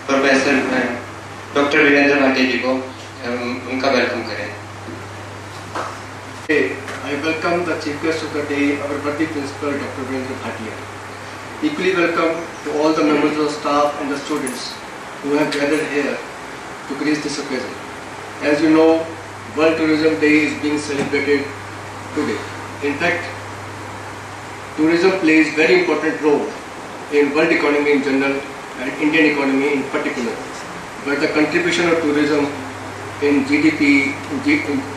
Professor doctor Virendra Bhatia जी को उनका welcome करें। I welcome the chief guest of the day, our worthy principal, Dr. Virendra Bhatia. Equally welcome to all the members of staff and the students who have gathered here to grace this occasion. As you know, World Tourism Day is being celebrated today. In fact, tourism plays very important role in world economy in general and Indian economy in particular. But the contribution of tourism in GDP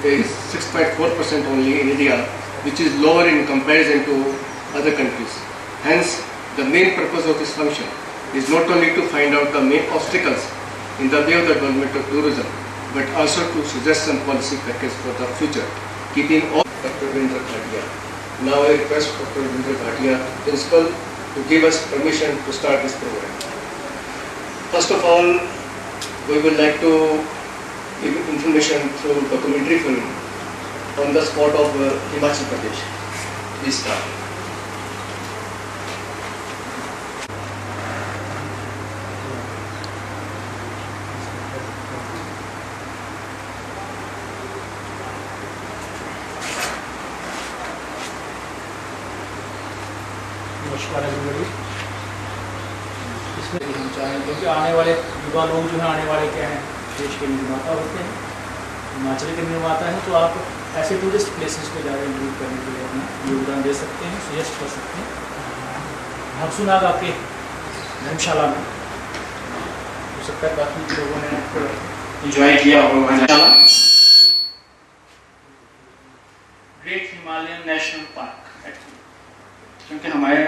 is 6.4% only in India, which is lower in comparison to other countries. Hence, the main purpose of this function is not only to find out the main obstacles in the way of the development of tourism, but also to suggest some policy package for the future, keeping all. Dr. Virendra Bhatia. Now I request Dr. Virendra Bhatia, Principal, to give us permission to start this program. First of all, we would like to give information through documentary film on the spot of Himachal Pradesh. Please start. नमस्कार everybody. इसमें हम चाहें क्योंकि आने वाले युवा लोग जो हैं आने वाले क्या हैं देश के निर्माता होते हैं, हिमाचल के निर्माता हैं, तो आप ऐसे टूरिस्ट प्लेसेस पे ज़्यादा इंक्लूड करने के लिए अपना योगदान दे सकते हैं, सजेस्ट कर सकते हैं। हरसुनाग आपके धर्मशाला में हो सकता है काफ़ी लोगों ने इंजॉय किया होगा। ग्रेट हिमालयन नेशनल पार्क, क्योंकि हमारे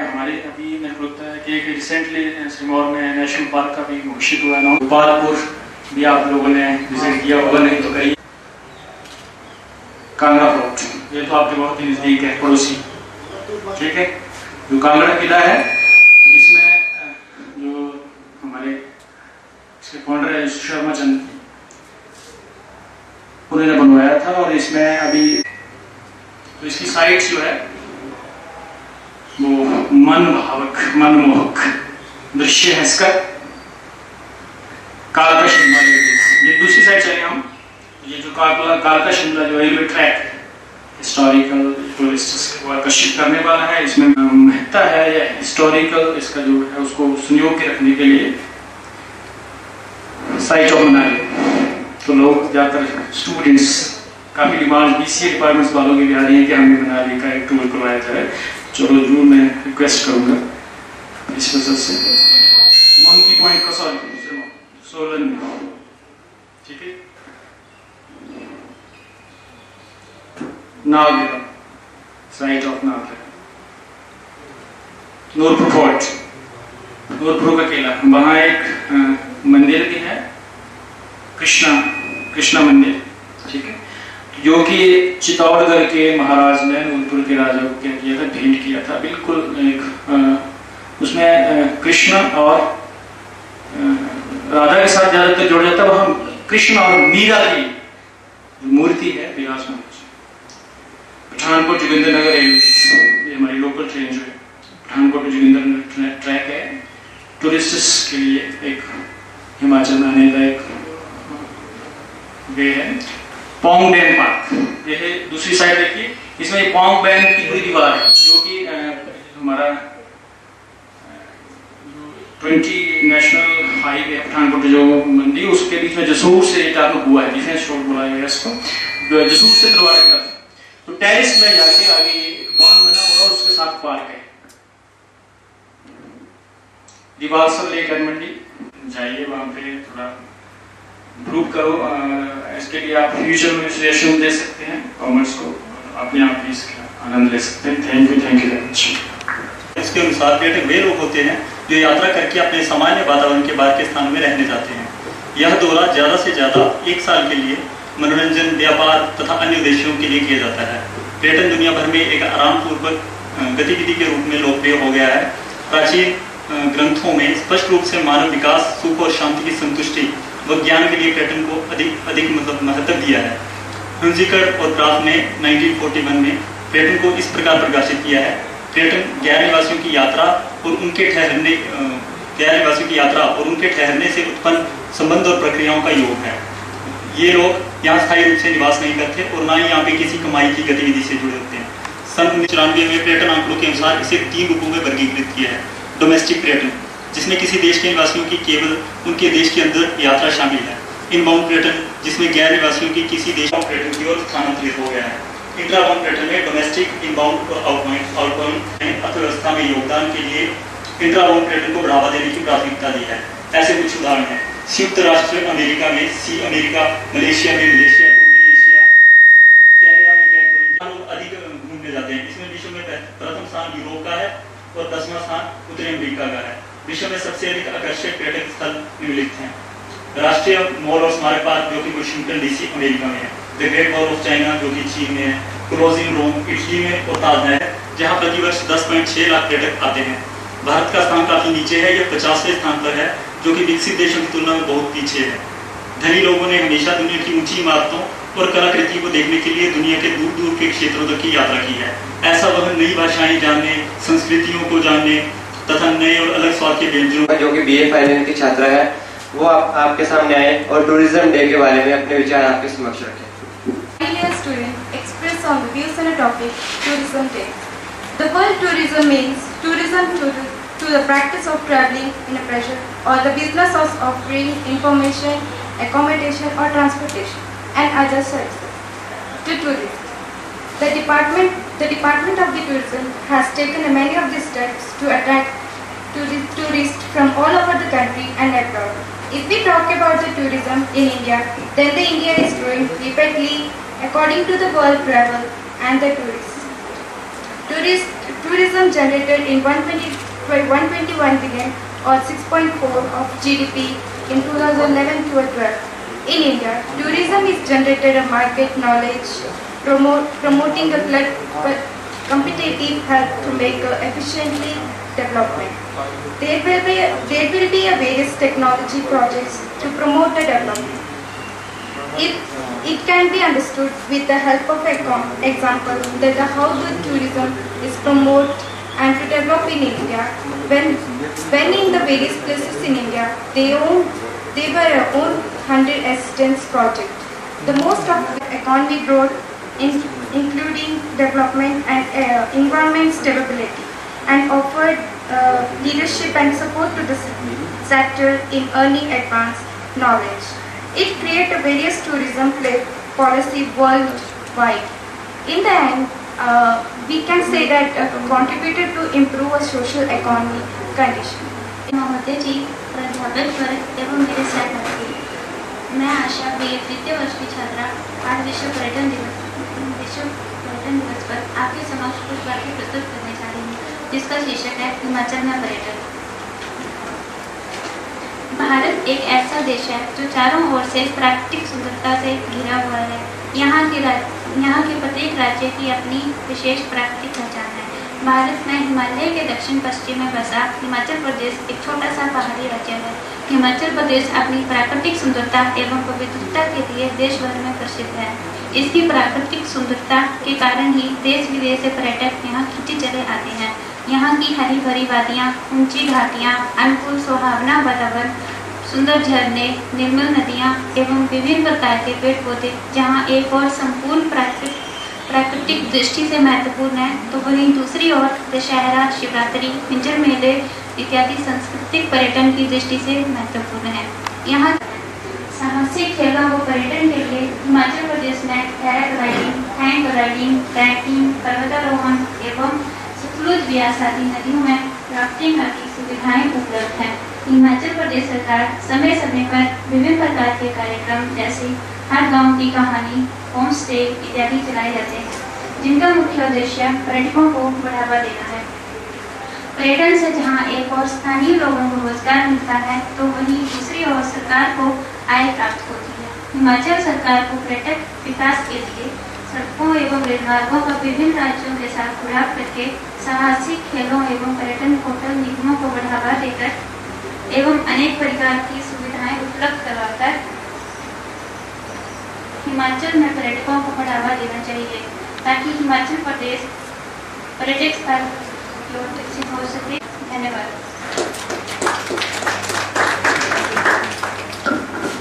अभी मेरे को लगता है कि रिसेंटली सिरमौर में नेशनल पार्क का भी घोषित हुआ है। गोपालपुर भी आप लोगों ने विजिट किया होगा, नहीं तो करिए। कांगड़ा फोर्ट, ये तो आपके बहुत ही नजदीक है, पड़ोसी, ठीक है। जो कांगड़ा किला है, इसमें जो हमारे इसके फाउंडर है शर्मा चंद, उन्होंने बनवाया था। और इसमें अभी तो इसकी साइट जो है वो मनमोहक दृश्य है इसका। कालका शिमला, ये दूसरी साइड चले हम। ये जो कालका शिमला जो रेलवे ट्रैक हिस्टोरिकल टूरिस्ट को आकर्षित करने वाला है, इसमें महत्ता है या हिस्टोरिकल इसका जो है उसको संयोग के रखने के लिए साइट ऑफ मनाली। तो लोग ज्यादातर स्टूडेंट्स काफी डिमांड BCA डिपार्टमेंट्स वालों की भी आ रही है कि हमें मनाली का एक टूर करवाया जाए। चलो जरूर मैं रिक्वेस्ट करूंगा इस वजह से। मंकी पॉइंट का सोलन में, ठीक है। Navgira, site of Navgira. Nurpur fort, Nurpur का किला, वहां एक मंदिर भी है, कृष्णा मंदिर, ठीक है, जो कि चित्तौड़गढ़ के महाराज ने नूरपुर के राजा को क्या किया था, भेंट किया था। बिल्कुल एक उसमें कृष्ण और राधा के साथ ज्यादातर जोड़ा जाता है। वहां कृष्ण और मीरा की मूर्ति है विराजमान। पठानकोट जोगिंद्रनगर, ये हमारी लोकल ट्रेन जो है पठानकोट जोगिंद्रनगर ट्रैक है, टूरिस्ट के लिए एक हिमाचल में आने का एक वे है। पोंग डैम पार्क, ये है दूसरी साइड देखिए। इसमें पोंग डैम की पूरी दीवार है, जो कि हमारा 20 नेशनल हाईवे पठानकोट जो मंडी, उसके बीच में जसूर से ताल्लुक हुआ है, डिफेंस रोड बोला गया इसको, जसूर से तलवाड़ा की तरफ। तो टेरिस में जाके आगे एक बांध बना हुआ, उसके साथ पार्क है। दिवालसर लेक मंडी जाइए, वहां पे थोड़ा ग्रुप करो। इसके लिए आप फ्यूचर में सजेशन दे सकते हैं कॉमर्स को, अपने आप भी इसका आनंद ले सकते हैं। Thank you very much. इसके अनुसार पर्यटक वे लोग होते हैं जो यात्रा करके अपने सामान्य वातावरण के बाहर के स्थान में रहने जाते हैं। यह दौरा ज़्यादा से ज़्यादा 1 साल के लिए मनोरंजन, व्यापार तथा अन्य उद्देश्यों के लिए किया जाता है। पर्यटन दुनिया भर में एक आरामपूर्वक गतिविधि के रूप में लोकप्रिय हो गया है। प्राचीन ग्रंथों में स्पष्ट रूप से मानव विकास, सुख और शांति की संतुष्टि व ज्ञान के लिए पर्यटन को अधिक महत्व दिया है। हुंजीकर और प्राफ ने 1941 में पर्यटन को इस प्रकार प्रकाशित किया है: पर्यटन गैर निवासियों की यात्रा और उनके ठहरने से उत्पन्न संबंध और प्रक्रियाओं का योग है। ये लोग यहाँ स्थायी रूप से निवास नहीं करते और ना ही यहाँ पे किसी कमाई की गतिविधि से जुड़े होते हैं। सन 1994 में पर्यटन आंकड़ों के अनुसार इसे 3 रूपों में वर्गीकृत किया है। डोमेस्टिक पर्यटन, जिसमें किसी देश के निवासियों की केवल उनके देश के अंदर यात्रा शामिल है। इनबाउंड पर्यटन, जिसमें गैर निवासियों की किसी देश पर्यटन की ओर स्थानांतरित हो गया है। इंट्राबाउंड पर्यटन में डोमेस्टिक, इनबाउंड और आउटबाउंड अर्थव्यवस्था में योगदान के लिए इंट्राबाउंड पर्यटन को बढ़ावा देने की प्राथमिकता दी है। ऐसे कुछ उदाहरण हैं: संयुक्त राष्ट्र अमेरिका में सी अमेरिका, मलेशिया में मलेशिया, पूर्वी एशिया, कनाडा में कैट, लोग अधिक घूमने जाते हैं। इसमें विश्व में प्रथम स्थान यूरोप का है और 10वां स्थान उत्तरी अमेरिका का है। विश्व में सबसे अधिक आकर्षक पर्यटक स्थल निम्नलिखित हैं: राष्ट्रीय मॉल और स्मारक पार्क, जो कि वाशिंगटन डीसी अमेरिका में है; the great wall of China, जो कि चीन में है; कोलोसियम रोम इटली में; और ताजमहल, जहां प्रतिवर्ष 10.6 लाख पर्यटक आते हैं। भारत का स्थान काफी नीचे है, यह 50वें स्थान पर है, जो कि विकसित देशों की तुलना में बहुत पीछे है। धनी लोगों ने हमेशा दुनिया की ऊंची इमारतों और कलाकृति को देखने के लिए दुनिया के दूर दूर के क्षेत्रों तक की यात्रा की है। ऐसा वह नई भाषाएं जानने, संस्कृतियों को जानने तथा नए और अलग स्वाद के व्यंजनों। जो कि BA फाइनल की छात्रा है, वो आपके सामने आए और टूरिज्म डे के बारे में अपने विचार आपके समक्ष रखें। Student express some views on a topic: Tourism Day. The word tourism means tourism to the practice of traveling in a pleasure or the business of offering information, accommodation or transportation and other services to tourists. The Department of the Tourism has taken many of the steps to attract tourists from all over the country and abroad. If we talk about the tourism in India, then the India is growing rapidly according to the world travel and the tourists. Tourism generated in 121 billion or 6.4 of GDP in 2011-12. In India, tourism is generated a market knowledge, promoting a competitive health to make efficiently development. There will be a various technology projects to promote the development. It can be understood with the help of example that how the tourism is promoted and to develop in India. When in the various places in India, they were own 100 assistance project. The most of the economy growth, including development and environment stability, and offered leadership and support to the sector in earning advanced knowledge. It created various tourism policy worldwide. In the end, we can say that contributed to improve a social economy condition. महोदय जी, प्राध्यापक वर्ग एवं मेरे सहपाठी, मैं आशा BA द्वितीय वर्ष की छात्रा आज विश्व पर्यटन दिवस पर आपके समक्ष कुछ बातें प्रस्तुत करने जा रही हूँ, जिसका शीर्षक है हिमाचल में पर्यटन। भारत एक ऐसा देश है जो चारों ओर से प्राकृतिक सुंदरता से घिरा हुआ है। यहाँ के प्रत्येक राज्य की अपनी विशेष प्राकृतिक पहचान है। भारत में हिमालय के दक्षिण पश्चिम में बसा हिमाचल प्रदेश एक छोटा सा पहाड़ी राज्य है। हिमाचल प्रदेश अपनी प्राकृतिक सुंदरता एवं पवित्रता के लिए देश भर में प्रसिद्ध है। इसकी प्राकृतिक सुंदरता के कारण ही देश विदेश से पर्यटक यहाँ खींचे चले आते हैं। यहाँ की हरी भरी वादियाँ, ऊंची घाटियाँ, अनुकूल सुहावना वातावरण, सुंदर झरने, निर्मल नदियाँ एवं विभिन्न प्रकार के पेड़ पौधे जहाँ एक और संपूर्ण प्राकृतिक दृष्टि से महत्वपूर्ण है, तो वहीं दूसरी ओर दशहरा, शिवरात्रि, मिंजर मेले इत्यादि सांस्कृतिक पर्यटन की दृष्टि से महत्वपूर्ण है। यहाँ साहसिक खेलों व पर्यटन के लिए हिमाचल प्रदेश में पैराग्लाइडिंग, हैंग ग्लाइडिंग, ट्रैकिंग, पर्वतारोहण एवं सतलुज ब्यास आदि नदियों में राफ्टिंग आदि सुविधाएं उपलब्ध हैं। हिमाचल प्रदेश सरकार समय समय पर विभिन्न प्रकार के कार्यक्रम जैसे हर गांव की कहानी, होम स्टे इत्यादि चलाए जाते हैं, जिनका मुख्य उद्देश्य पर्यटकों को बढ़ावा देना है। पर्यटन से जहां एक और स्थानीय लोगों को रोजगार मिलता है, तो वहीं दूसरी ओर सरकार को आय प्राप्त होती है। हिमाचल सरकार को पर्यटक विकास के लिए सड़कों एवं रेलमार्गों का विभिन्न राज्यों के साथ जुड़ाव करके साहसिक खेलों एवं पर्यटन होटल निगमों को बढ़ावा देकर एवं अनेक प्रकार की सुविधाएं उपलब्ध करवाकर हिमाचल में पर्यटकों को बढ़ावा देना चाहिए, ताकि हिमाचल प्रदेश पर्यटक स्थल की ओर विकसित हो सके। धन्यवाद।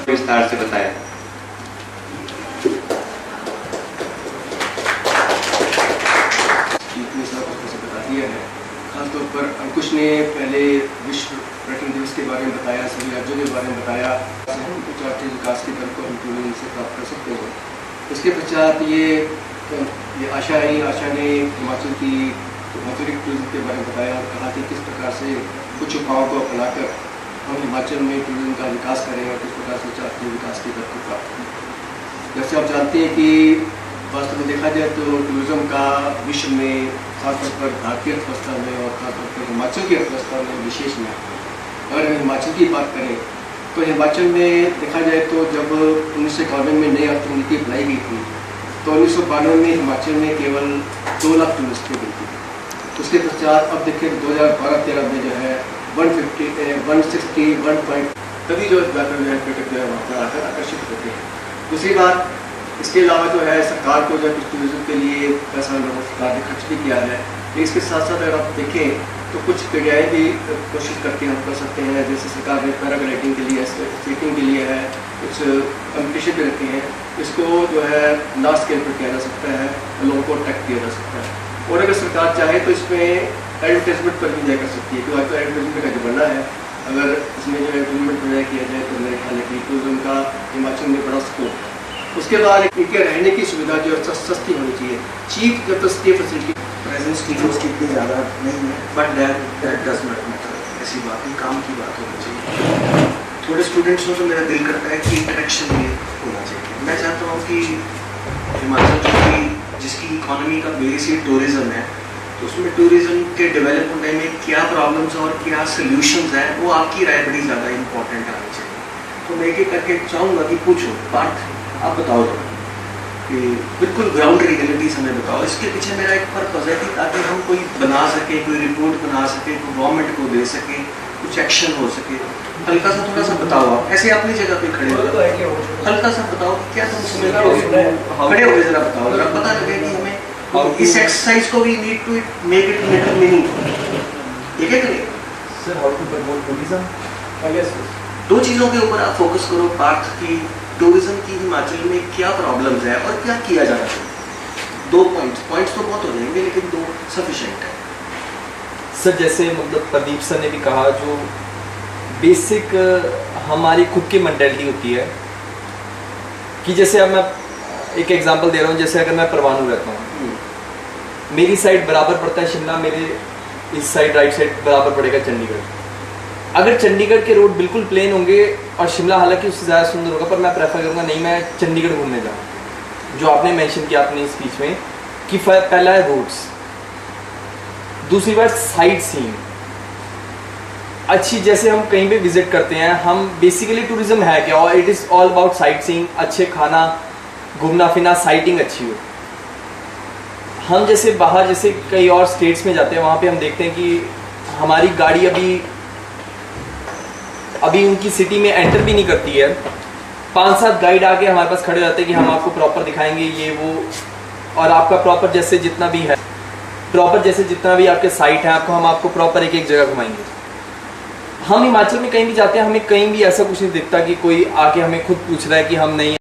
विस्तार से बताया। इतने सारा कुछ बता दिया है। खासतौर पर अंकुश ने पहले विश्व पर्यटन दिवस के बारे में बताया, सभी राज्यों के बारे में बताया, हम कुछ आर्थिक विकास की दर को हम टूरिज्म से प्राप्त कर सकते हैं। इसके पश्चात ये आशा ने हिमाचल की आधुनिक टूरिज्म के बारे में बताया और कहा कि किस प्रकार से कुछ उपायों को अपनाकर हम हिमाचल में टूरिज्म का विकास करें और किस प्रकार से आर्थिक विकास की दर को प्राप्त करें। जैसे आप जानते हैं कि वास्तव में देखा जाए तो टूरिज्म का विश्व में खासतौर पर भारतीय अर्थव्यवस्था में और खासतौर पर हिमाचल की अर्थव्यवस्था में विशेष में अगर हम हिमाचल की बात करें तो हिमाचल में देखा जाए तो जब 1991 में नई अर्थनीति अपनाई गई थी तो 1992 में हिमाचल में केवल 2 लाख टूरिस्ट की गिनती थी। उसके पश्चात अब देखिए 2012-13 में जो है 161 तभी जो पर्यटक जो है वहाँ पर आकर आकर्षित होते हैं। दूसरी बात, इसके अलावा जो है सरकार को जो है टूरिज्म के लिए पैसा सरकार ने खर्च भी किया है, लेकिन इसके साथ साथ अगर आप देखें तो कुछ क्रियाएँ भी कोशिश करके हम कर सकते हैं। जैसे सरकार ने पैराग्लाइडिंग के लिए, स्केटिंग के लिए है, कुछ कम्पिटिशन भी रखे हैं। इसको जो है लार्ज स्केल पर किया जा सकता है, लोगों को अट्रैक्ट किया जा सकता है। और अगर सरकार चाहे तो इसमें एडवर्टाइजमेंट पर भी जाया कर सकती है, क्योंकि आज तो एडवर्टाइजमेंट का जमाना है। अगर इसमें जो है एडवर्टाइजमेंट बनाया किया जाए तो मेरे ख्याल है कि टूरिज्म का हिमाचल में बड़ा स्कोप है। उसके बाद इनके रहने की सुविधा जो है सस्ती होनी चाहिए, चीप जब तक स्टे फैसिलिटी प्रेजेंस टीचर्स की इतनी ज़्यादा नहीं है, but that does not matter. ऐसी बात नहीं, काम की बात होनी चाहिए। थोड़े स्टूडेंट्स हो तो मेरा दिल करता है कि इंटरेक्शन ये होना चाहिए। मैं चाहता हूँ कि हिमाचल की जिसकी इकोनॉमी का बेस ही टूरिज्म है, तो उसमें टूरिज्म के डेवलप होने में क्या प्रॉब्लम्स और क्या सोल्यूशंस हैं, वो आपकी राय बड़ी ज़्यादा इंपॉर्टेंट आनी चाहिए। तो मैं एक करके चाहूँगा कि पूछो पार्थ, आप बताओ तो कि बिल्कुल ग्राउंड रियलिटीज हमें बताओ। इसके पीछे मेरा एक पर्पज़ है कि ताकि हम कोई बना सके, कोई रिपोर्ट बना सके, कोई गवर्नमेंट को दे सके, कुछ एक्शन हो सके। हल्का सा थोड़ा सा बताओ, आप ऐसे अपनी जगह पे खड़े हो, हल्का सा बताओ क्या तुम समझते हो, खड़े होकर जरा बताओ, जरा पता लगे कि हमें इस एक्सरसाइज को we need to make it little meaningful. ठीक है करिए sir, how to promote tourism. 2 चीज़ों के ऊपर आप फोकस करो पार्थ की टूरिज्म की हिमाचल में क्या प्रॉब्लम्स है और क्या किया जाना चाहिए। 2 पॉइंट्स तो बहुत हो जाएंगे, लेकिन 2 सफिशिएंट है। सर जैसे मतलब प्रदीप सर ने भी कहा, जो बेसिक हमारी खुद की मेंटालिटी होती है कि जैसे अब मैं एक एग्जांपल दे रहा हूँ, जैसे अगर मैं परवाणू रहता हूँ, मेरी साइड बराबर पड़ता है शिमला, मेरे इस साइड राइट साइड बराबर पड़ेगा चंडीगढ़। अगर चंडीगढ़ के रोड बिल्कुल प्लेन होंगे और शिमला हालांकि उससे ज़्यादा सुंदर होगा, पर मैं प्रेफर करूँगा नहीं मैं चंडीगढ़ घूमने जाऊँ। जो आपने मेंशन किया अपनी स्पीच में कि पहला है रोड्स, दूसरी बात साइट सीइंग अच्छी। जैसे हम कहीं पे विजिट करते हैं, हम बेसिकली टूरिज्म है क्या, और it is all about sight seeing, अच्छे खाना, घूमना फिरना, साइटिंग अच्छी हो। हम जैसे बाहर जैसे कई और स्टेट्स में जाते हैं, वहाँ पे हम देखते हैं कि हमारी गाड़ी अभी उनकी सिटी में एंटर भी नहीं करती है, 5-7 गाइड आके हमारे पास खड़े रहते हैं कि हम आपको प्रॉपर दिखाएंगे ये वो, और आपका प्रॉपर जैसे जितना भी है, जितना भी आपके साइट है, हम आपको प्रॉपर एक जगह घुमाएंगे। हम हिमाचल में कहीं भी जाते हैं, हमें कहीं भी ऐसा कुछ नहीं दिखता कि कोई आके हमें खुद पूछ रहा है कि हम नहीं